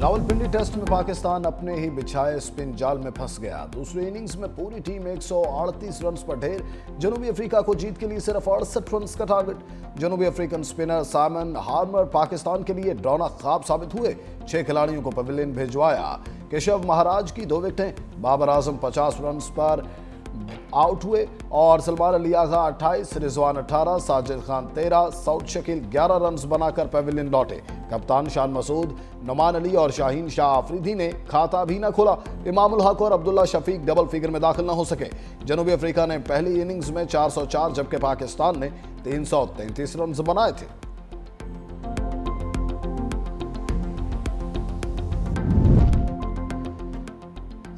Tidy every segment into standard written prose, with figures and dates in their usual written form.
Rawalpindi test में पाकिस्तान अपने ही बिछाए स्पिन जाल में फंस गया। दूसरी इनिंग्स में पूरी टीम 138 रन पर ढेर। जनूबी अफ्रीका को जीत के लिए सिर्फ 68 रन का टारगेट। जनूबी African spinner Simon Harmer Pakistan के लिए डरावना ख्वाब साबित हुए। 6 खिलाड़ियों को पवेलियन भिजवाया। केशव महाराज की 2 विकेटें। बाबर आजम 50 रन पर आउट हुए और सलमान अली आगा 28, रिजवान 18, साजिद खान 13, सऊद शकील 11 रन बनाकर पवेलियन लौटे। कप्तान शान मसूद, नमान अली और शाहीन शाह आफरीदी ने खाता भी न खोला। इमामुल हक और अब्दुल्ला शफीक डबल फिगर में दाखिल न हो सके। जनूबी अफ्रीका ने पहली इनिंग्स में 404 जबकि पाकिस्तान ने 333 रन बनाए थे।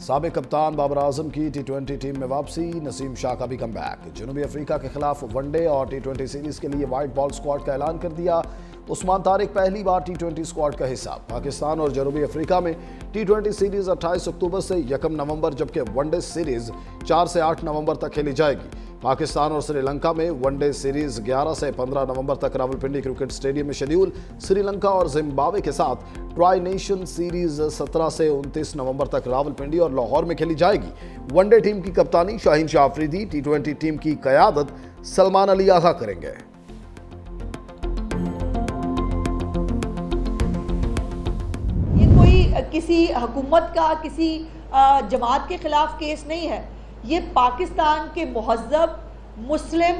साबिक कप्तान बाबर आजम की टी20 टीम में वापसी। नसीम शाह का भी कमबैक। जनूबी अफ्रीका के खिलाफ वनडे और टी20 सीरीज के लिए व्हाइट बॉल स्क्वाड का ऐलान कर दिया। उस्मान तारिक पहली बार टी20 स्क्वाड का हिस्सा। पाकिस्तान और जनूबी अफ्रीका में टी20 सीरीज 28 अक्टूबर से 1 नवंबर जबकि वनडे सीरीज 4 से 8 नवंबर तक खेली जाएगी। पाकिस्तान और श्रीलंका में वनडे सीरीज 11 से 15 नवंबर तक रावलपिंडी क्रिकेट स्टेडियम में शेड्यूल। श्रीलंका और जिम्बाब्वे के साथ ट्राई नेशन सीरीज 17 से 29 नवंबर तक रावलपिंडी और लाहौर में खेली जाएगी। वनडे टीम की कप्तानी शाहीन शाह आफरीदी, टी20 टीम की कयादत सलमान अली आगा करेंगे। ये कोई किसी हुकूमत का किसी जमात के खिलाफ केस नहीं है। ये पाकिस्तान के मुहज़्ज़ब मुस्लिम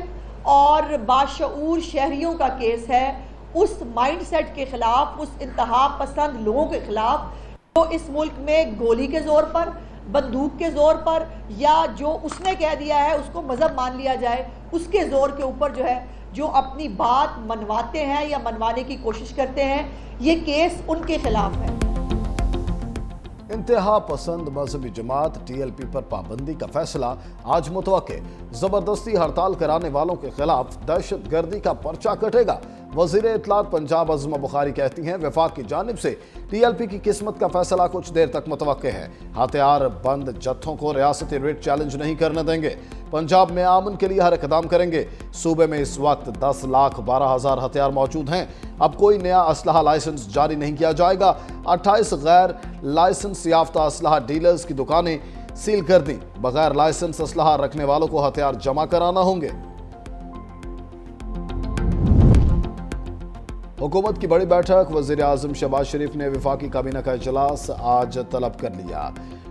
और बाशऊर शहरियों का केस है। उस माइंडसेट के खिलाफ, उस इंतहा पसंद लोगों के खिलाफ जो इस मुल्क में गोली के ज़ोर पर, बंदूक के ज़ोर पर या जो उसने कह दिया है उसको मज़हब मान लिया जाए उसके ज़ोर के ऊपर जो है जो अपनी बात मनवाते हैं या मनवाने की कोशिश करते हैं, ये केस उनके खिलाफ है। इंतहा पसंद मजहबी जमात टीएलपी पर पाबंदी का फैसला आज मुतवक्के। जबरदस्ती हड़ताल कराने वालों के खिलाफ दहशत गर्दी का पर्चा कटेगा। वजीर इत्तलात पंजाब अज़मा बुखारी कहती हैं वफाक की जानिब से टीएलपी की किस्मत का फैसला कुछ देर तक मुतवक्के है। हथियार बंद जत्थों को रियासती रेट चैलेंज नहीं करने देंगे। पंजाब में आमन के लिए हर इक़दाम करेंगे। सूबे में इस वक्त 10,12,000 हथियार मौजूद हैं। अब कोई नया असलहा लाइसेंस जारी नहीं किया जाएगा। 28 गैर लाइसेंस याफ्ता असलहा डीलर्स की दुकानें सील कर दी। बगैर लाइसेंस असलहा रखने वालों को हथियार जमा कराना होंगे। हुकूमत की बड़ी बैठक। वज़ीर आज़म शहबाज शरीफ ने वफाकी काबीना का इजलास आज तलब कर लिया।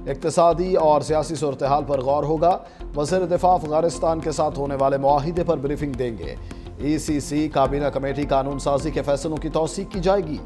इक्तिसादी और सियासी सूरत हाल पर गौर होगा। वज़ीर दिफा अफगानिस्तान के साथ होने वाले मुआहिदे पर ब्रीफिंग देंगे। ECC काबीना कमेटी कानून साजी के फैसलों की तौसीक की जाएगी।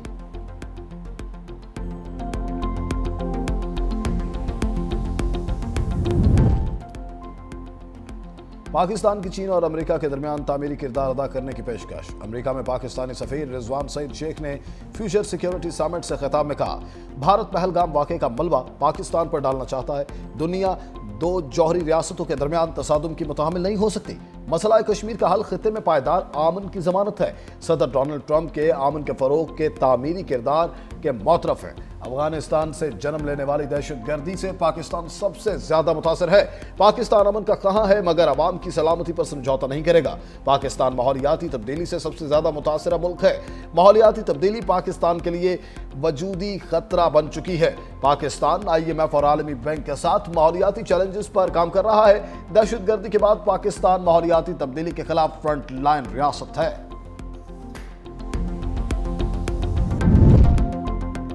पाकिस्तान की चीन और अमेरिका के दरमियान तामीरी किरदार अदा करने की पेशकश। अमेरिका में पाकिस्तानी सफीर रिजवान सईद शेख ने फ्यूचर सिक्योरिटी समिट से खिताब में कहा, भारत पहलगाम वाक़े का मलबा पाकिस्तान पर डालना चाहता है। दुनिया 2 जौहरी रियासतों के दरमियान तसादुम की मुतहम्मिल नहीं हो सकती। मसला कश्मीर का हल खित्ते में पायदार आमन की जमानत है। सदर डोनाल्ड ट्रंप के आमन के फरोग के तामीरी किरदार के मोतरफ है। अफगानिस्तान से जन्म लेने वाली दहशत गर्दी से पाकिस्तान सबसे ज्यादा मुतासर है। पाकिस्तान अमन का कहां है मगर अवाम की सलामती पर समझौता नहीं करेगा। पाकिस्तान माहौलियाती तब्दीली से सबसे ज्यादा मुतासरा मुल्क है। माहौलियाती तब्दीली पाकिस्तान के लिए वजूदी खतरा बन चुकी है। पाकिस्तान IMF और आलमी बैंक के साथ माहौलियाती चैलेंजेस पर काम कर रहा है। दहशत गर्दी के बाद पाकिस्तान माहौलियाती तब्दीली के खिलाफ फ्रंट लाइन रियासत है।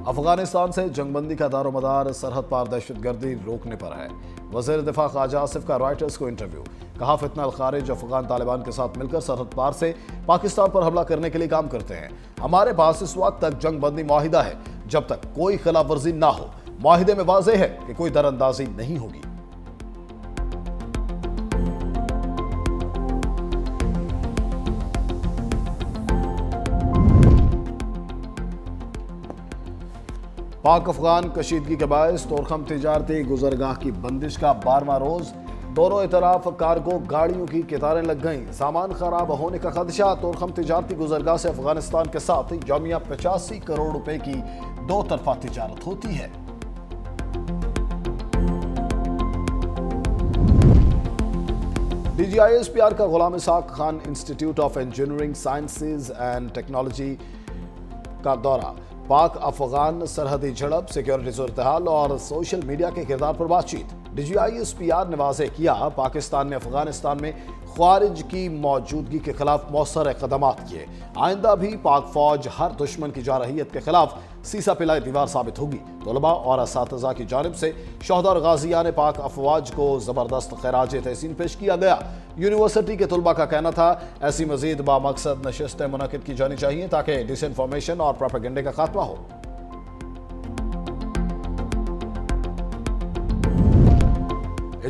अफगानिस्तान से जंगबंदी का दारोमदार सरहद पार दहशत गर्दी रोकने पर है। वज़ीर दिफा ख्वाजा आसिफ का रॉयटर्स को इंटरव्यू। कहा, फितना अल खारिज अफगान तालिबान के साथ मिलकर सरहद पार से पाकिस्तान पर हमला करने के लिए काम करते हैं। हमारे पास इस वक्त तक जंगबंदी मुआहिदा है। जब तक कोई खिलाफ वर्जी ना हो, मुआहिदे में वाज़ेह है कि कोई दरअंदाजी नहीं होगी। पाक अफगान कशीदगी के बायस तोरखम तिजारती गुजरगाह की बंदिश का 12वां रोज। दोनों तरफ कार्गो गाड़ियों की कतारें लग गईं। सामान खराब होने का खदशा। तोरखम तिजारती गुजरगाह से अफगानिस्तान के साथ यौमिया 85 करोड़ रुपए की 2 तरफा तिजारत होती है। DGISPR का Ghulam Ishaq Khan institute of engineering sciences and technology का दौरा। पाक अफगान सरहदी झड़प, सिक्योरिटी सूरत-हाल और सोशल मीडिया के किरदार पर बातचीत। DGI-SPR ने वाज़ेह किया, पाकिस्तान ने अफगानिस्तान में ख्वारिज की मौजूदगी के खिलाफ मौसर इक़दामात किए। आइंदा भी पाक फौज हर दुश्मन की जारहियत के खिलाफ सीसा पिलाई दीवार साबित होगी। तलबा और असातिज़ा की जानिब से शहदा और गाज़ियान पाक अफवाज को ज़बरदस्त खैराज तहसीन पेश किया गया। यूनिवर्सिटी के तलबा का कहना था, ऐसी मज़ीद बामकसद नशिस्तें मुनक़िद की जानी चाहिए ताकि डिसइंफॉर्मेशन और प्रोपेगेंडे का खात्मा हो।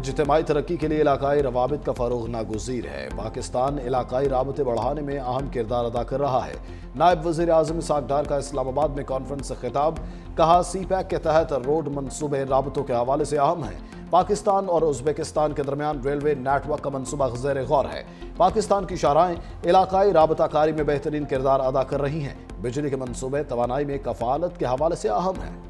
इज्तिमाई तरक्की के लिए इलाकाई रवाबित का फ़रोग़ नागुज़ीर है। पाकिस्तान इलाकाई राबते बढ़ाने में अहम किरदार अदा कर रहा है। नायब वज़ीर आज़म इसहाक़ डार का इस्लामाबाद में कॉन्फ्रेंस से खिताब, कहा CPEC के तहत रोड मंसूबे राबतों के हवाले से अहम हैं। पाकिस्तान और उज़्बेकिस्तान के दरमियान रेलवे नेटवर्क का मनसूबा ज़ेर गौर है। पाकिस्तान की शाहराएँ इलाकाई राबताकारी में बेहतरीन किरदार अदा कर रही हैं। बिजली के मनसूबे तवानाई में कफ़ालत के हवाले से अहम हैं।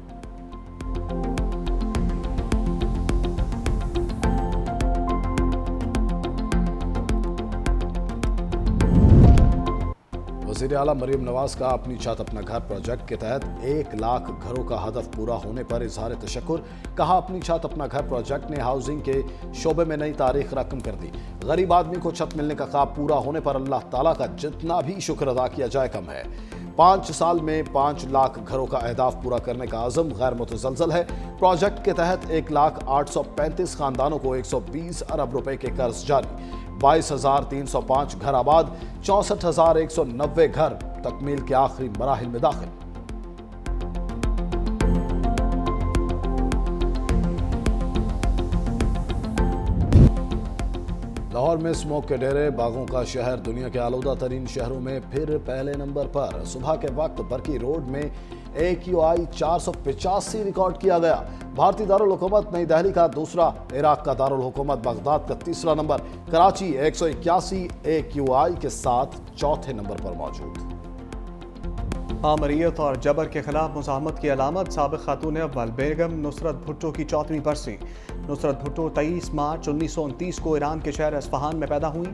वज़ीर आला मरीम नवाज का अपनी छत अपना घर प्रोजेक्ट के तहत 1 लाख घरों का हदफ पूरा होने पर इजहार तशक्कुर। कहा, अपनी छत अपना घर प्रोजेक्ट ने हाउसिंग के शोबे में नई तारीख रकम कर दी। गरीब आदमी को छत मिलने का ख्वाब पूरा होने पर अल्लाह ताला का जितना भी शुक्र अदा किया जाए कम है। 5 साल में 5 लाख घरों का अहदाफ पूरा करने का अज़म गैर मुतज़लज़ल है। प्रोजेक्ट के तहत 1,835 खानदानों को 120 अरब रुपए के कर्ज जारी। 22,305 घर आबाद, 64,190 घर तकमील के आखिरी मराहिल में दाखिल। लाहौर में स्मोक के डेरे, बागों का शहर दुनिया के आलूदा तरीन शहरों में फिर पहले नंबर पर। सुबह के वक्त बरकी रोड में AQI 485 रिकॉर्ड किया गया। भारतीय दारुल हुकूमत नई दिल्ली का दूसरा, इराक का दारुल हुकूमत बगदाद का तीसरा नंबर, कराची 181 AQI के साथ चौथे नंबर पर मौजूद। आमरीत और जबर के खिलाफ मुज़ाहमत की अलामत, साबिक़ खातून अव्वल बेगम नुसरत भुट्टो की 4वीं बरसी। नुसरत भुट्टो 23 मार्च 1929 को ईरान के शहर अस्फ़हान में पैदा हुई।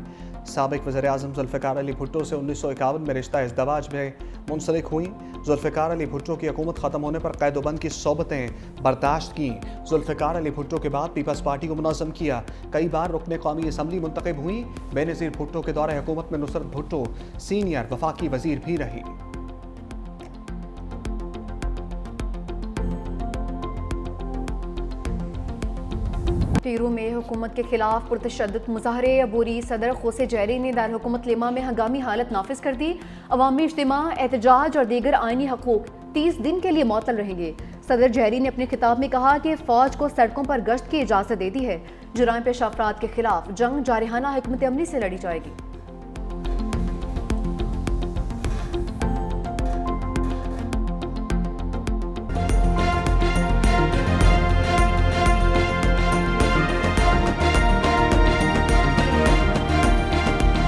साबिक़ वज़ीर आज़म ज़ुल्फ़िकार अली भुट्टो से 1951 में रिश्ता इज़दवाज में मुंसलिक हुई। ज़ुल्फ़िकार अली भुट्टो की हुकूमत ख़त्म होने पर क़ैद-ओ-बंद की सोबतें बर्दाश्त की। ज़ुल्फ़िकार अली भुट्टो के बाद पीपल्स पार्टी को मुनज़्ज़म किया। कई बार रुकने कौमी असम्बली मुंतखब हुई। बेनज़ीर भुट्टो के दौरे हुकूमत में नुसरत भुट्टो सीनियर वफाकी वज़ीर भी रही। टीरू में हुकूमत के खिलाफ पुरतशद्दुद मुजाहरे, अबूरी सदर खोसे जैरी ने दारुल लेमा में हंगामी हालत नाफिज कर दी। अवामी इज्तिमा, एहतजाज और दीगर आइनी हकूक 30 दिन के लिए मुअत्तल रहेंगे। सदर जैरी ने अपने खिताब में कहा कि फौज को सड़कों पर गश्त की इजाज़त दे दी है। जुराइम पेशा अफराद के खिलाफ जंग जारहाना हिकमत अमली से लड़ी जाएगी।